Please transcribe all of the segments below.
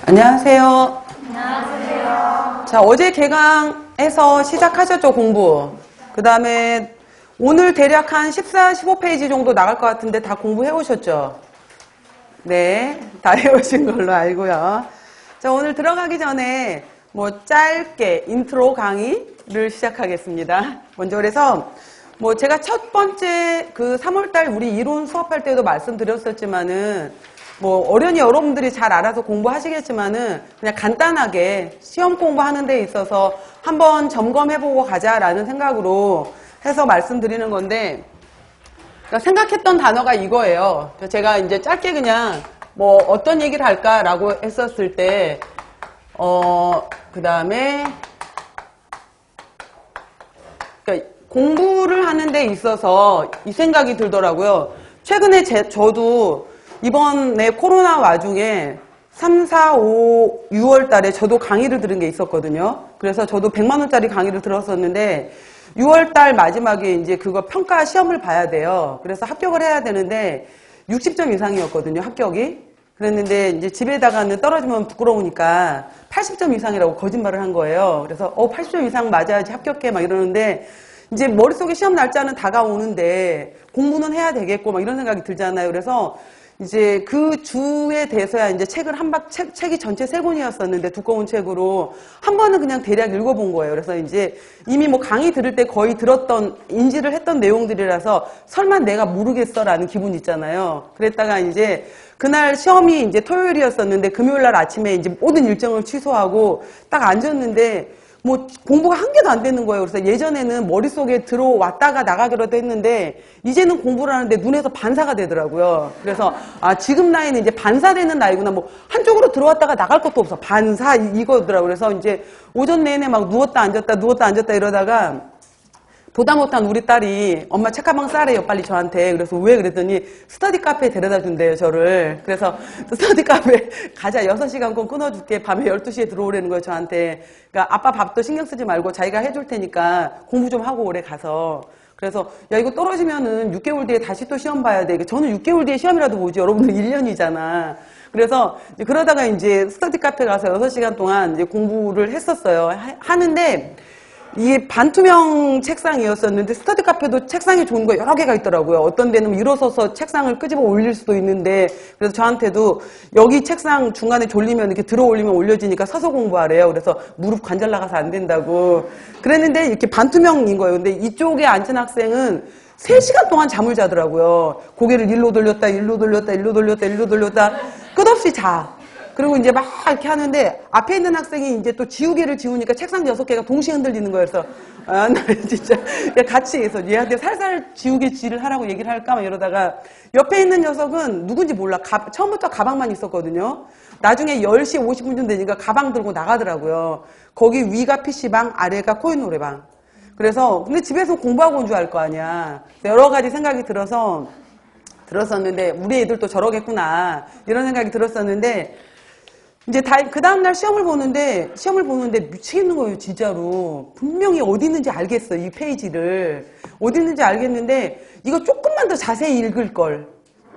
안녕하세요. 안녕하세요. 자, 어제 개강해서 시작하셨죠, 공부. 그 다음에 오늘 대략 한 14, 15페이지 정도 나갈 것 같은데 다 공부해 오셨죠? 네, 다 해오신 걸로 알고요. 자, 오늘 들어가기 전에 짧게 인트로 강의를 시작하겠습니다. 먼저 그래서 제가 첫 번째 그 3월달 우리 이론 수업할 때도 말씀드렸었지만은 어련히 여러분들이 잘 알아서 공부하시겠지만은 그냥 간단하게 시험 공부하는 데 있어서 한번 점검해보고 가자라는 생각으로 해서 말씀드리는 건데, 그러니까 생각했던 단어가 이거예요. 제가 이제 짧게 그냥 어떤 얘기를 할까라고 했었을 때, 그 다음에, 그러니까 공부를 하는 데 있어서 이 생각이 들더라고요. 최근에 저도 이번에 코로나 와중에 3, 4, 5, 6월 달에 저도 강의를 들은 게 있었거든요. 그래서 저도 100만 원짜리 강의를 들었었는데 6월 달 마지막에 이제 그거 평가 시험을 봐야 돼요. 그래서 합격을 해야 되는데 60점 이상이었거든요, 합격이. 그랬는데 이제 집에다가는 떨어지면 부끄러우니까 80점 이상이라고 거짓말을 한 거예요. 그래서 80점 이상 맞아야지 합격해 막 이러는데 이제 머릿속에 시험 날짜는 다가오는데 공부는 해야 되겠고 막 이런 생각이 들잖아요. 그래서 이제 그 주에 대해서야 이제 책을 책이 전체 3권이었었는데 두꺼운 책으로 한 번은 그냥 대략 읽어본 거예요. 그래서 이제 이미 강의 들을 때 거의 인지를 했던 내용들이라서 설마 내가 모르겠어라는 기분 있잖아요. 그랬다가 이제 그날 시험이 이제 토요일이었었는데 금요일 날 아침에 이제 모든 일정을 취소하고 딱 앉았는데 공부가 한 개도 안 되는 거예요. 그래서 예전에는 머릿속에 들어왔다가 나가기로도 했는데 이제는 공부를 하는데 눈에서 반사가 되더라고요. 그래서 지금 나이는 이제 반사되는 나이구나. 한쪽으로 들어왔다가 나갈 것도 없어. 반사 이거더라고요. 그래서 이제 오전 내내 누웠다 앉았다 이러다가 보다 못한 우리 딸이 엄마 책가방 싸래요 빨리 저한테. 그래서 왜 그랬더니 스터디 카페에 데려다 준대요 저를. 그래서 스터디 카페 가자 6시간권 끊어줄게. 밤에 12시에 들어오라는 거예요 저한테. 그러니까 아빠 밥도 신경 쓰지 말고 자기가 해줄 테니까 공부 좀 하고 오래 가서. 그래서 야 이거 떨어지면은 6개월 뒤에 다시 또 시험 봐야 돼. 저는 6개월 뒤에 시험이라도 보지. 여러분들 1년이잖아. 그래서 그러다가 이제 스터디 카페 가서 6시간 동안 이제 공부를 했었어요. 하는데 이게 반투명 책상이었었는데 스터디 카페도 책상이 좋은 거 여러 개가 있더라고요. 어떤 데는 일어서서 책상을 끄집어 올릴 수도 있는데 그래서 저한테도 여기 책상 중간에 졸리면 이렇게 들어 올리면 올려지니까 서서 공부하래요. 그래서 무릎 관절 나가서 안 된다고 그랬는데 이렇게 반투명인 거예요. 근데 이쪽에 앉은 학생은 3시간 동안 잠을 자더라고요. 고개를 일로 돌렸다 끝없이 자. 그리고 이제 막 이렇게 하는데 앞에 있는 학생이 이제 또 지우개를 지우니까 책상 6개가 동시에 흔들리는 거예요. 그래서 나 진짜 같이 해서 얘한테 살살 지우개 질을 하라고 얘기를 할까 막 이러다가 옆에 있는 녀석은 누군지 몰라. 처음부터 가방만 있었거든요. 나중에 10시 50분쯤 되니까 가방 들고 나가더라고요. 거기 위가 PC방, 아래가 코인 노래방. 그래서 근데 집에서 공부하고 온 줄 알 거 아니야. 여러 가지 생각이 들었었는데 우리 애들도 저러겠구나 이런 생각이 들었었는데 이제 그 다음날 시험을 보는데 미치겠는 거예요, 진짜로. 분명히 어디 있는지 알겠어, 이 페이지를. 어디 있는지 알겠는데, 이거 조금만 더 자세히 읽을 걸.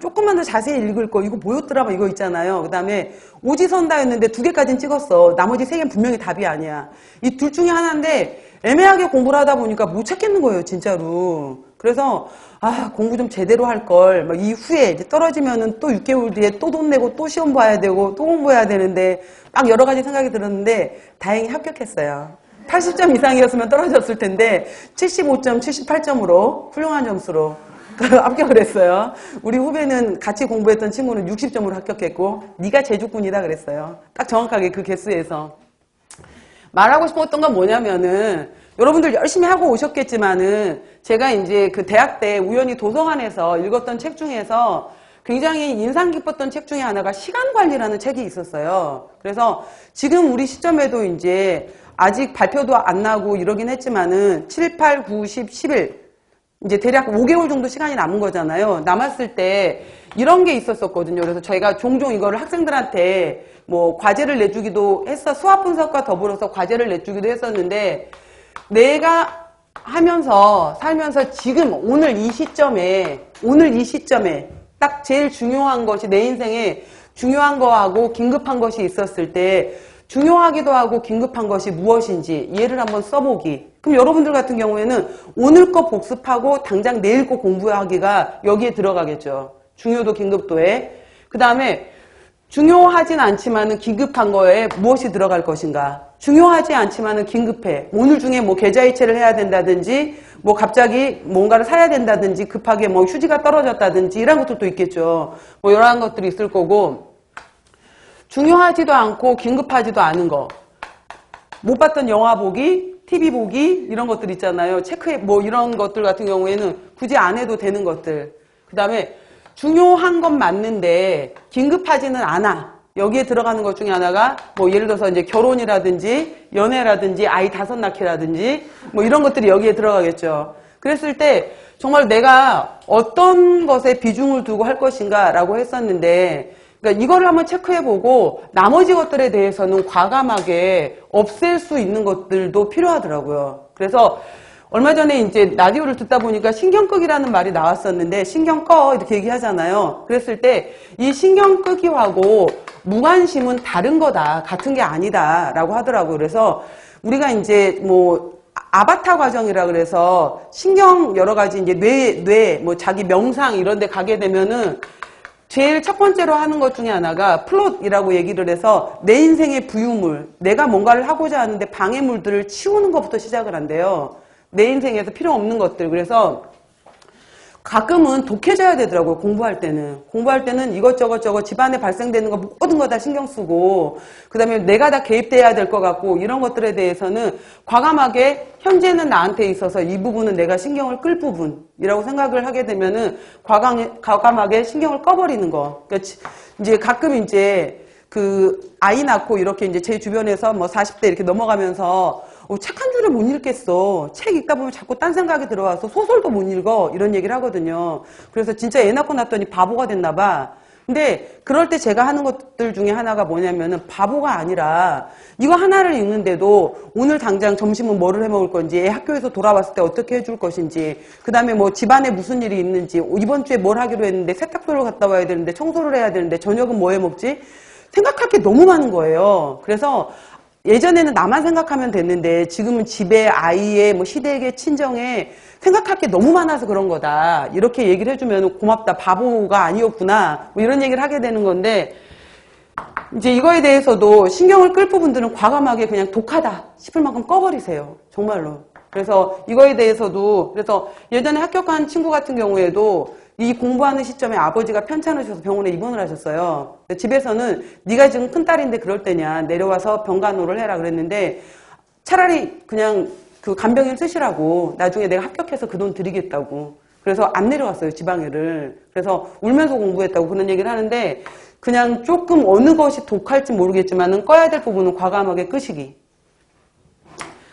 이거 뭐였더라, 이거 있잖아요. 그 다음에 오지선다였는데 2개까지는 찍었어. 나머지 3개는 분명히 답이 아니야. 이 둘 중에 하나인데, 애매하게 공부를 하다 보니까 못 찾겠는 거예요, 진짜로. 그래서 공부 좀 제대로 할 걸. 이후에 이제 떨어지면은 또 6개월 뒤에 또 돈 내고 또 시험 봐야 되고 또 공부해야 되는데 여러 가지 생각이 들었는데 다행히 합격했어요. 80점 이상이었으면 떨어졌을 텐데 75점, 78점으로 훌륭한 점수로 합격을 했어요. 우리 후배는 같이 공부했던 친구는 60점으로 합격했고 네가 제주꾼이다 그랬어요. 딱 정확하게 그 개수에서. 말하고 싶었던 건 뭐냐면은 여러분들 열심히 하고 오셨겠지만은 제가 이제 그 대학 때 우연히 도서관에서 읽었던 책 중에서 굉장히 인상 깊었던 책 중에 하나가 시간관리라는 책이 있었어요. 그래서 지금 우리 시점에도 이제 아직 발표도 안 나고 이러긴 했지만은 7, 8, 9, 10, 11 이제 대략 5개월 정도 시간이 남은 거잖아요. 남았을 때 이런 게 있었었거든요. 그래서 저희가 종종 이거를 학생들한테 과제를 내주기도 수학 분석과 더불어서 과제를 내주기도 했었는데 내가 살면서 지금 오늘 이 시점에 딱 제일 중요한 것이 내 인생에 중요한 거하고 긴급한 것이 있었을 때 중요하기도 하고 긴급한 것이 무엇인지 예를 한번 써보기. 그럼 여러분들 같은 경우에는 오늘 거 복습하고 당장 내일 거 공부하기가 여기에 들어가겠죠. 중요도 긴급도에. 그 다음에 중요하진 않지만은 긴급한 거에 무엇이 들어갈 것인가. 중요하지 않지만은 긴급해. 오늘 중에 뭐 계좌이체를 해야 된다든지 뭐 갑자기 뭔가를 사야 된다든지 급하게 뭐 휴지가 떨어졌다든지 이런 것들도 있겠죠. 뭐 이러한 것들이 있을 거고 중요하지도 않고 긴급하지도 않은 거. 못 봤던 영화 보기, TV 보기 이런 것들 있잖아요. 체크해 뭐 이런 것들 같은 경우에는 굳이 안 해도 되는 것들. 그 다음에 중요한 건 맞는데 긴급하지는 않아. 여기에 들어가는 것 중에 하나가 뭐 예를 들어서 이제 결혼이라든지 연애라든지 아이 5 낳기라든지 뭐 이런 것들이 여기에 들어가겠죠. 그랬을 때 정말 내가 어떤 것에 비중을 두고 할 것인가 라고 했었는데 그러니까 이거를 한번 체크해보고 나머지 것들에 대해서는 과감하게 없앨 수 있는 것들도 필요하더라고요. 그래서 얼마 전에 이제 라디오를 듣다 보니까 신경 끄기라는 말이 나왔었는데 신경 꺼 이렇게 얘기하잖아요. 그랬을 때 이 신경 끄기하고 무관심은 다른 거다. 같은 게 아니다 라고 하더라고요. 그래서 우리가 이제 뭐 아바타 과정이라 그래서 신경 여러 가지 이제 뇌 뭐 자기 명상 이런 데 가게 되면은 제일 첫 번째로 하는 것 중에 하나가 플롯이라고 얘기를 해서 내 인생의 부유물, 내가 뭔가를 하고자 하는데 방해물들을 치우는 것부터 시작을 한대요. 내 인생에서 필요 없는 것들. 그래서 가끔은 독해져야 되더라고요. 공부할 때는. 공부할 때는 이것저것 집안에 발생되는 거 모든 거 다 신경 쓰고 그 다음에 내가 다 개입돼야 될 것 같고 이런 것들에 대해서는 과감하게 현재는 나한테 있어서 이 부분은 내가 신경을 끌 부분이라고 생각을 하게 되면은 과감하게 신경을 꺼버리는 거. 그러니까 이제 가끔 이제 그 아이 낳고 이렇게 이제 제 주변에서 뭐 40대 이렇게 넘어가면서 책 한 줄을 못 읽겠어. 책 읽다 보면 자꾸 딴 생각이 들어와서 소설도 못 읽어. 이런 얘기를 하거든요. 그래서 진짜 애 낳고 났더니 바보가 됐나 봐. 근데 그럴 때 제가 하는 것들 중에 하나가 뭐냐면은 바보가 아니라 이거 하나를 읽는데도 오늘 당장 점심은 뭐를 해 먹을 건지 애 학교에서 돌아왔을 때 어떻게 해줄 것인지 그 다음에 뭐 집안에 무슨 일이 있는지 이번 주에 뭘 하기로 했는데 세탁소를 갔다 와야 되는데 청소를 해야 되는데 저녁은 뭐 해 먹지? 생각할 게 너무 많은 거예요. 그래서 예전에는 나만 생각하면 됐는데 지금은 집에 아이의 뭐 시댁의 친정에 생각할 게 너무 많아서 그런 거다. 이렇게 얘기를 해주면 고맙다. 바보가 아니었구나. 뭐 이런 얘기를 하게 되는 건데 이제 이거에 대해서도 신경을 끌 부분들은 과감하게 그냥 독하다 싶을 만큼 꺼버리세요. 정말로. 그래서 이거에 대해서도 그래서 예전에 합격한 친구 같은 경우에도 이 공부하는 시점에 아버지가 편찮으셔서 병원에 입원을 하셨어요. 집에서는 네가 지금 큰딸인데 그럴 때냐 내려와서 병간호를 해라 그랬는데 차라리 그냥 그 간병인 쓰시라고 나중에 내가 합격해서 그 돈 드리겠다고 그래서 안 내려왔어요 지방에를. 그래서 울면서 공부했다고 그런 얘기를 하는데 그냥 조금 어느 것이 독할지 모르겠지만은 꺼야 될 부분은 과감하게 끄시기.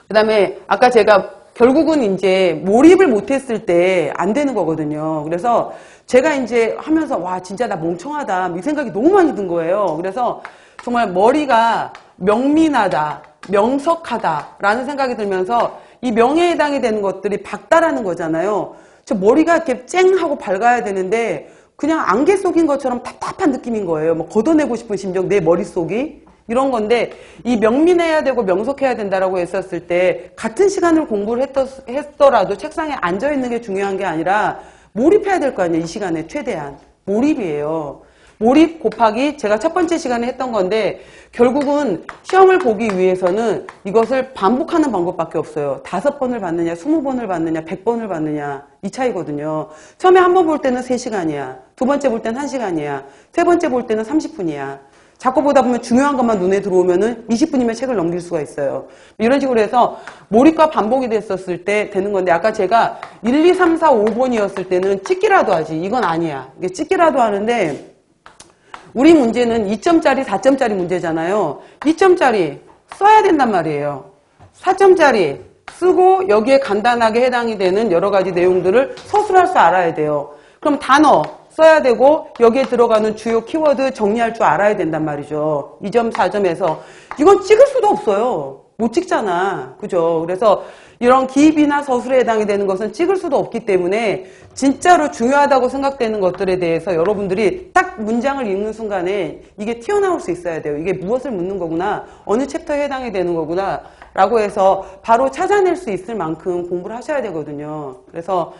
그 다음에 아까 제가 결국은 이제 몰입을 못했을 때 안 되는 거거든요. 그래서 제가 이제 하면서 와 진짜 나 멍청하다 이 생각이 너무 많이 든 거예요. 그래서 정말 머리가 명민하다, 명석하다라는 생각이 들면서 이 명예에 해당이 되는 것들이 박다라는 거잖아요. 저 머리가 이렇게 쨍하고 밝아야 되는데 그냥 안개 속인 것처럼 답답한 느낌인 거예요. 뭐 걷어내고 싶은 심정, 내 머릿속이. 이런 건데 이 명민해야 되고 명석해야 된다라고 했었을 때 같은 시간을 공부를 했더라도 책상에 앉아있는 게 중요한 게 아니라 몰입해야 될 거 아니에요. 이 시간에 최대한. 몰입이에요. 몰입 곱하기 제가 첫 번째 시간에 했던 건데 결국은 시험을 보기 위해서는 이것을 반복하는 방법밖에 없어요. 5번을 받느냐 20번을 받느냐 100번을 받느냐 이 차이거든요. 처음에 한 번 볼 때는 3시간이야. 두 번째 볼 때는 1시간이야. 세 번째 볼 때는 30분이야. 자꾸 보다 보면 중요한 것만 눈에 들어오면은 20분이면 책을 넘길 수가 있어요. 이런 식으로 해서 몰입과 반복이 됐었을 때 되는 건데 아까 제가 1, 2, 3, 4, 5번이었을 때는 찍기라도 하지. 이건 아니야. 이게 찍기라도 하는데 우리 문제는 2점짜리, 4점짜리 문제잖아요. 2점짜리 써야 된단 말이에요. 4점짜리 쓰고 여기에 간단하게 해당이 되는 여러 가지 내용들을 서술할 줄 알아야 돼요. 그럼 단어 써야 되고 여기에 들어가는 주요 키워드 정리할 줄 알아야 된단 말이죠. 2점, 4점에서 이건 찍을 수도 없어요. 못 찍잖아. 그죠? 그래서 이런 기입이나 서술에 해당이 되는 것은 찍을 수도 없기 때문에 진짜로 중요하다고 생각되는 것들에 대해서 여러분들이 딱 문장을 읽는 순간에 이게 튀어나올 수 있어야 돼요. 이게 무엇을 묻는 거구나. 어느 챕터에 해당이 되는 거구나. 라고 해서 바로 찾아낼 수 있을 만큼 공부를 하셔야 되거든요. 그래서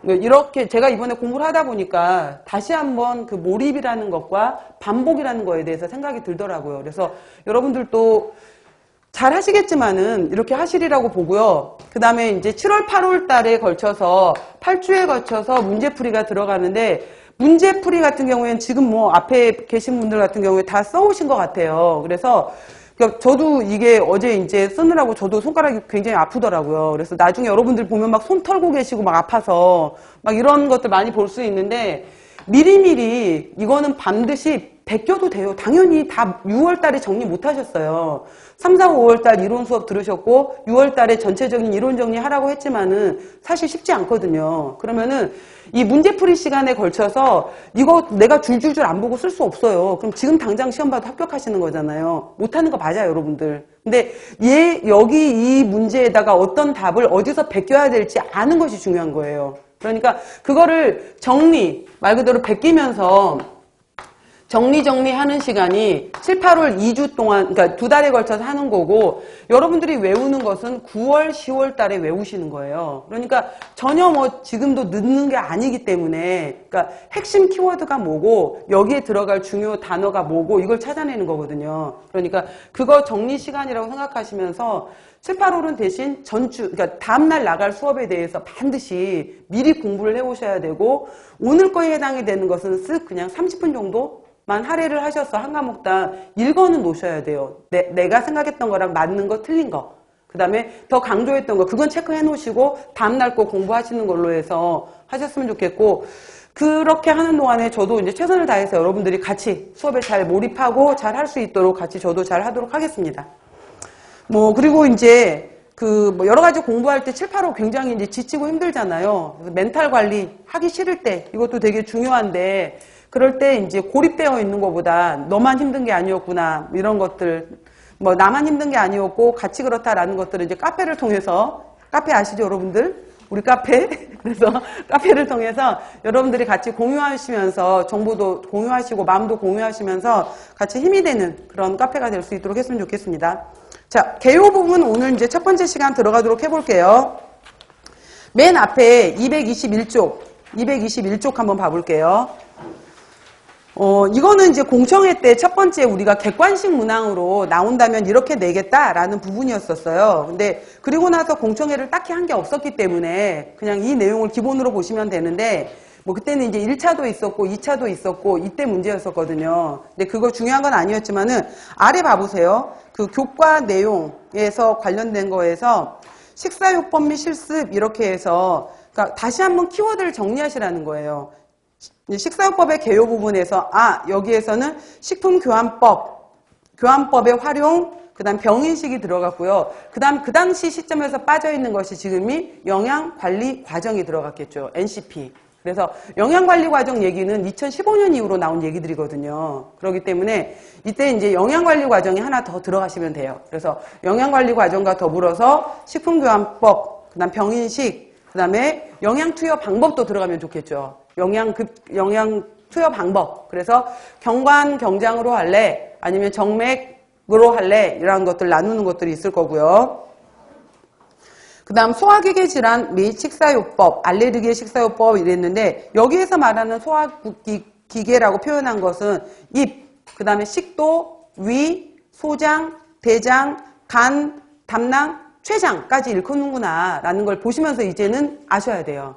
이렇게 제가 이번에 공부를 하다 보니까 다시 한번 그 몰입이라는 것과 반복이라는 거에 대해서 생각이 들더라고요. 그래서 여러분들도 잘 하시겠지만은 이렇게 하시리라고 보고요. 그 다음에 이제 7월, 8월 달에 걸쳐서 8주에 걸쳐서 문제풀이가 들어가는데 문제풀이 같은 경우에는 지금 뭐 앞에 계신 분들 같은 경우에 다 써오신 것 같아요. 그래서 저도 이게 어제 이제 쓰느라고 저도 손가락이 굉장히 아프더라고요. 그래서 나중에 여러분들 보면 막 손 털고 계시고 막 아파서 막 이런 것들 많이 볼 수 있는데 미리미리 이거는 반드시 베껴도 돼요. 당연히 다 6월 달에 정리 못 하셨어요. 3, 4, 5월 달 이론 수업 들으셨고 6월 달에 전체적인 이론 정리 하라고 했지만은 사실 쉽지 않거든요. 그러면은 이 문제풀이 시간에 걸쳐서 이거 내가 줄줄줄 안 보고 쓸 수 없어요. 그럼 지금 당장 시험 봐도 합격하시는 거잖아요. 못하는 거 맞아요, 여러분들. 근데 여기 이 문제에다가 어떤 답을 어디서 베껴야 될지 아는 것이 중요한 거예요. 그러니까 그거를 말 그대로 베끼면서 정리하는 시간이 7, 8월 2주 동안, 그러니까 2달에 걸쳐서 하는 거고, 여러분들이 외우는 것은 9월, 10월 달에 외우시는 거예요. 그러니까 전혀 뭐 지금도 늦는 게 아니기 때문에, 그러니까 핵심 키워드가 뭐고, 여기에 들어갈 중요 단어가 뭐고, 이걸 찾아내는 거거든요. 그러니까 그거 정리 시간이라고 생각하시면서 7, 8월은 대신 그러니까 다음날 나갈 수업에 대해서 반드시 미리 공부를 해오셔야 되고, 오늘 거에 해당이 되는 것은 그냥 30분 정도? 만 할애를 하셔서 한 과목당 읽어는 놓으셔야 돼요. 내가 생각했던 거랑 맞는 거, 틀린 거. 그 다음에 더 강조했던 거, 그건 체크해 놓으시고 다음날 거 공부하시는 걸로 해서 하셨으면 좋겠고, 그렇게 하는 동안에 저도 이제 최선을 다해서 여러분들이 같이 수업에 잘 몰입하고 잘 할 수 있도록 같이 저도 잘 하도록 하겠습니다. 그리고 이제 여러 가지 공부할 때 7, 8월 굉장히 이제 지치고 힘들잖아요. 그래서 멘탈 관리 하기 싫을 때 이것도 되게 중요한데, 그럴 때 이제 고립되어 있는 것보다 너만 힘든 게 아니었구나, 이런 것들, 나만 힘든 게 아니었고 같이 그렇다라는 것들을 이제 카페를 통해서, 카페 아시죠, 여러분들? 우리 카페. 그래서 카페를 통해서 여러분들이 같이 공유하시면서 정보도 공유하시고 마음도 공유하시면서 같이 힘이 되는 그런 카페가 될 수 있도록 했으면 좋겠습니다. 자, 개요 부분 오늘 이제 첫 번째 시간 들어가도록 해볼게요. 맨 앞에 221쪽 한번 봐볼게요. 이거는 이제 공청회 때 첫 번째 우리가 객관식 문항으로 나온다면 이렇게 내겠다라는 부분이었었어요. 근데 그리고 나서 공청회를 딱히 한 게 없었기 때문에 그냥 이 내용을 기본으로 보시면 되는데, 그때는 이제 1차도 있었고 2차도 있었고 이때 문제였었거든요. 근데 그거 중요한 건 아니었지만은 아래 봐보세요. 그 교과 내용에서 관련된 거에서 식사요법 및 실습 이렇게 해서, 그러니까 다시 한번 키워드를 정리하시라는 거예요. 식사요법의 개요 부분에서 여기에서는 교환법의 활용, 그 다음 병인식이 들어갔고요. 그 다음 그 당시 시점에서 빠져있는 것이 지금이 영양관리 과정이 들어갔겠죠. NCP. 그래서 영양관리 과정 얘기는 2015년 이후로 나온 얘기들이거든요. 그렇기 때문에 이때 이제 영양관리 과정이 하나 더 들어가시면 돼요. 그래서 영양관리 과정과 더불어서 식품교환법, 그 다음 병인식, 그 다음에 영양투여 방법도 들어가면 좋겠죠. 영양 투여 방법. 그래서 경관, 경장으로 할래? 아니면 정맥으로 할래? 이런 것들 나누는 것들이 있을 거고요. 그 다음 소화기계 질환 및 식사요법, 알레르기의 식사요법 이랬는데, 여기에서 말하는 소화기계라고 표현한 것은 입, 그 다음에 식도, 위, 소장, 대장, 간, 담낭, 췌장까지 일컫는구나 라는 걸 보시면서 이제는 아셔야 돼요.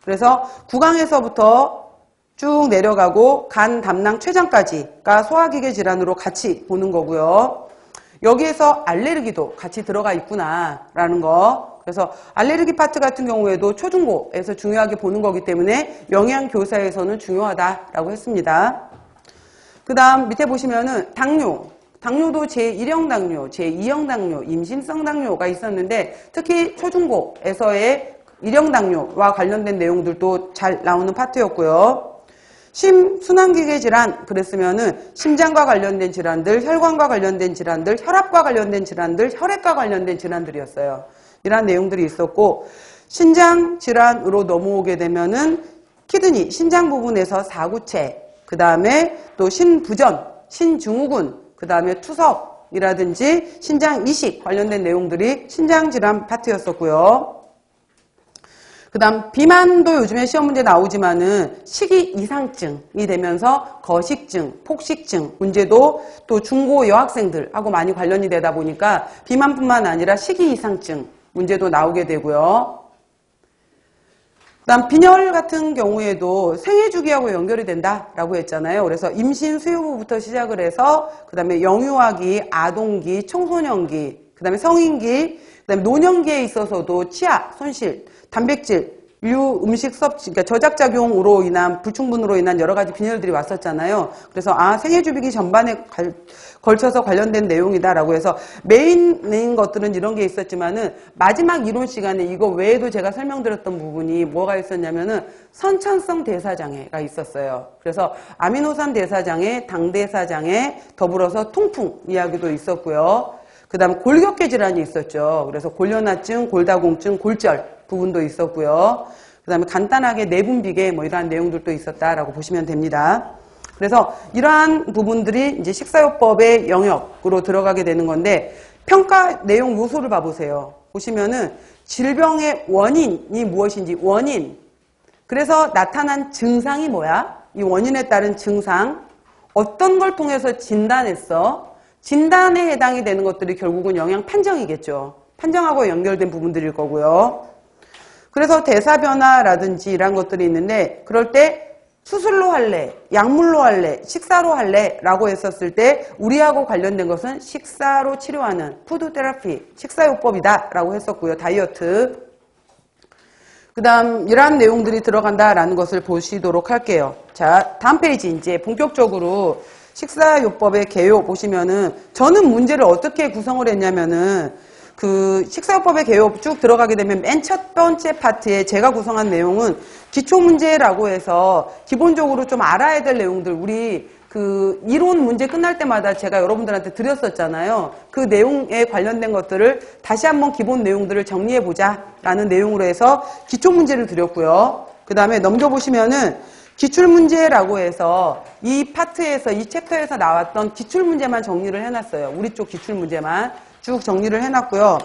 그래서 구강에서부터 쭉 내려가고 간, 담낭, 췌장까지가 소화기계 질환으로 같이 보는 거고요. 여기에서 알레르기도 같이 들어가 있구나 라는 거. 그래서 알레르기 파트 같은 경우에도 초중고에서 중요하게 보는 거기 때문에 영양교사에서는 중요하다라고 했습니다. 그 다음 밑에 보시면은 당뇨도 제1형 당뇨, 제2형 당뇨, 임신성 당뇨가 있었는데, 특히 초중고에서의 1형 당뇨와 관련된 내용들도 잘 나오는 파트였고요. 심순환기계 질환 그랬으면은 심장과 관련된 질환들, 혈관과 관련된 질환들, 혈압과 관련된 질환들, 혈액과 관련된 질환들이었어요. 이런 내용들이 있었고, 신장 질환으로 넘어오게 되면은 키드니, 신장 부분에서 사구체, 그 다음에 또 신부전, 신증후군, 그 다음에 투석이라든지 신장 이식 관련된 내용들이 신장 질환 파트였었고요. 그 다음 비만도 요즘에 시험 문제 나오지만은 식이 이상증이 되면서 거식증, 폭식증 문제도 또 중고 여학생들하고 많이 관련이 되다 보니까 비만뿐만 아니라 식이 이상증 문제도 나오게 되고요. 그 다음 빈혈 같은 경우에도 생애 주기하고 연결이 된다라고 했잖아요. 그래서 임신 수유부부터 시작을 해서 그 다음에 영유아기, 아동기, 청소년기, 그 다음에 성인기, 그 다음에 노년기에 있어서도 치아, 손실, 단백질, 음식 섭취, 그러니까 저작작용으로 인한 불충분으로 인한 여러 가지 빈혈들이 왔었잖아요. 그래서 생애 주기 전반에 걸쳐서 관련된 내용이다라고 해서 메인인 것들은 이런 게 있었지만은 마지막 이론 시간에 이거 외에도 제가 설명드렸던 부분이 뭐가 있었냐면은 선천성 대사장애가 있었어요. 그래서 아미노산 대사장애, 당대사장애, 더불어서 통풍 이야기도 있었고요. 그 다음에 골격계 질환이 있었죠. 그래서 골련화증, 골다공증, 골절 부분도 있었고요. 그 다음에 간단하게 내분비계 뭐 이러한 내용들도 있었다라고 보시면 됩니다. 그래서 이러한 부분들이 이제 식사요법의 영역으로 들어가게 되는 건데, 평가 내용 요소를 봐보세요. 보시면은 질병의 원인이 무엇인지, 원인. 그래서 나타난 증상이 뭐야? 이 원인에 따른 증상. 어떤 걸 통해서 진단했어? 진단에 해당이 되는 것들이 결국은 영양 판정이겠죠. 판정하고 연결된 부분들일 거고요. 그래서 대사 변화라든지 이런 것들이 있는데, 그럴 때 수술로 할래, 약물로 할래, 식사로 할래 라고 했었을 때 우리하고 관련된 것은 식사로 치료하는 푸드 테라피, 식사요법이다 라고 했었고요. 다이어트. 그 다음 이러한 내용들이 들어간다라는 것을 보시도록 할게요. 자, 다음 페이지 이제 본격적으로 식사요법의 개요 보시면은, 저는 문제를 어떻게 구성을 했냐면은 그 식사요법의 개요 쭉 들어가게 되면 맨 첫 번째 파트에 제가 구성한 내용은 기초문제라고 해서 기본적으로 좀 알아야 될 내용들, 우리 그 이론 문제 끝날 때마다 제가 여러분들한테 드렸었잖아요. 그 내용에 관련된 것들을 다시 한번 기본 내용들을 정리해보자 라는 내용으로 해서 기초문제를 드렸고요. 그 다음에 넘겨보시면은 기출문제라고 해서 이 파트에서, 이 챕터에서 나왔던 기출문제만 정리를 해놨어요. 우리 쪽 기출문제만 쭉 정리를 해놨고요.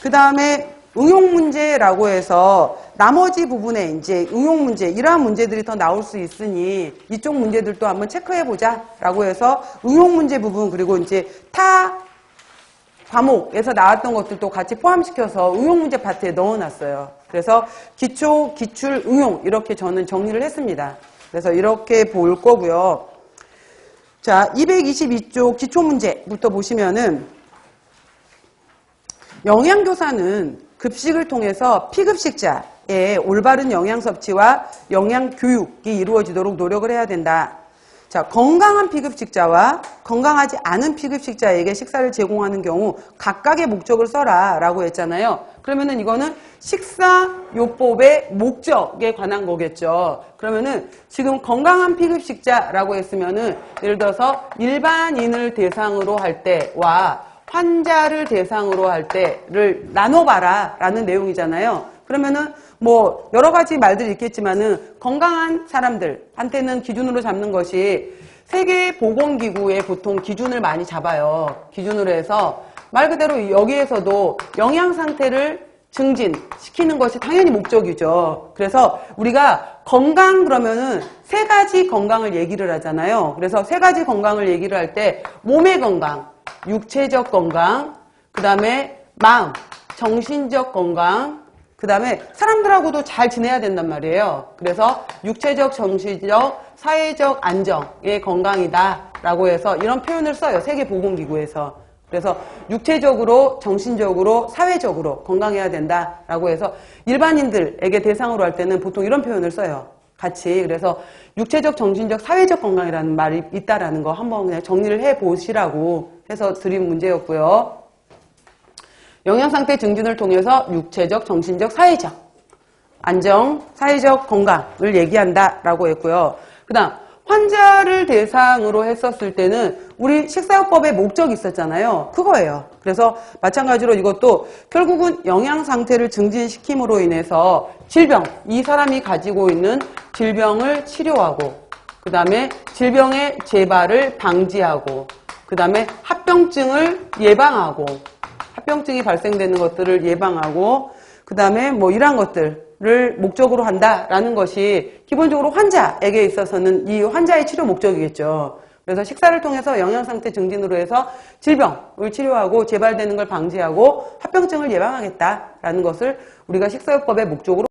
그 다음에 응용문제라고 해서 나머지 부분에 이제 응용문제, 이러한 문제들이 더 나올 수 있으니 이쪽 문제들도 한번 체크해보자 라고 해서 응용문제 부분, 그리고 이제 타 과목에서 나왔던 것들도 같이 포함시켜서 응용문제 파트에 넣어놨어요. 그래서 기초, 기출, 응용 이렇게 저는 정리를 했습니다. 그래서 이렇게 볼 거고요. 자, 222쪽 기초문제부터 보시면은 영양교사는 급식을 통해서 피급식자의 올바른 영양 섭취와 영양 교육이 이루어지도록 노력을 해야 된다. 자, 건강한 피급식자와 건강하지 않은 피급식자에게 식사를 제공하는 경우 각각의 목적을 써라 라고 했잖아요. 그러면은 이거는 식사요법의 목적에 관한 거겠죠. 그러면은 지금 건강한 피급식자라고 했으면은 예를 들어서 일반인을 대상으로 할 때와 환자를 대상으로 할 때를 나눠봐라 라는 내용이잖아요. 그러면은 뭐 여러 가지 말들이 있겠지만은 건강한 사람들한테는 기준으로 잡는 것이 세계보건기구에 보통 기준을 많이 잡아요. 기준으로 해서 말 그대로 여기에서도 영양 상태를 증진시키는 것이 당연히 목적이죠. 그래서 우리가 건강 그러면은 세 가지 건강을 얘기를 하잖아요. 그래서 세 가지 건강을 얘기를 할 때 몸의 건강, 육체적 건강, 그 다음에 마음, 정신적 건강, 그 다음에 사람들하고도 잘 지내야 된단 말이에요. 그래서 육체적, 정신적, 사회적 안정의 건강이다 라고 해서 이런 표현을 써요. 세계보건기구에서. 그래서 육체적으로, 정신적으로, 사회적으로 건강해야 된다 라고 해서 일반인들에게 대상으로 할 때는 보통 이런 표현을 써요. 같이. 그래서 육체적, 정신적, 사회적 건강이라는 말이 있다라는 거 한번 그냥 정리를 해보시라고 해서 드린 문제였고요. 영양상태 증진을 통해서 육체적, 정신적, 사회적 안정, 사회적 건강을 얘기한다라고 했고요. 그 그다음 환자를 대상으로 했었을 때는 우리 식사요법의 목적이 있었잖아요. 그거예요. 그래서 마찬가지로 이것도 결국은 영양 상태를 증진시킴으로 인해서 질병, 이 사람이 가지고 있는 질병을 치료하고 그 다음에 질병의 재발을 방지하고 그 다음에 합병증을 예방하고 합병증이 발생되는 것들을 예방하고 그 다음에 뭐 이러한 것들을 목적으로 한다라는 것이 기본적으로 환자에게 있어서는 이 환자의 치료 목적이겠죠. 그래서 식사를 통해서 영양상태 증진으로 해서 질병을 치료하고 재발되는 걸 방지하고 합병증을 예방하겠다라는 것을 우리가 식사요법의 목적으로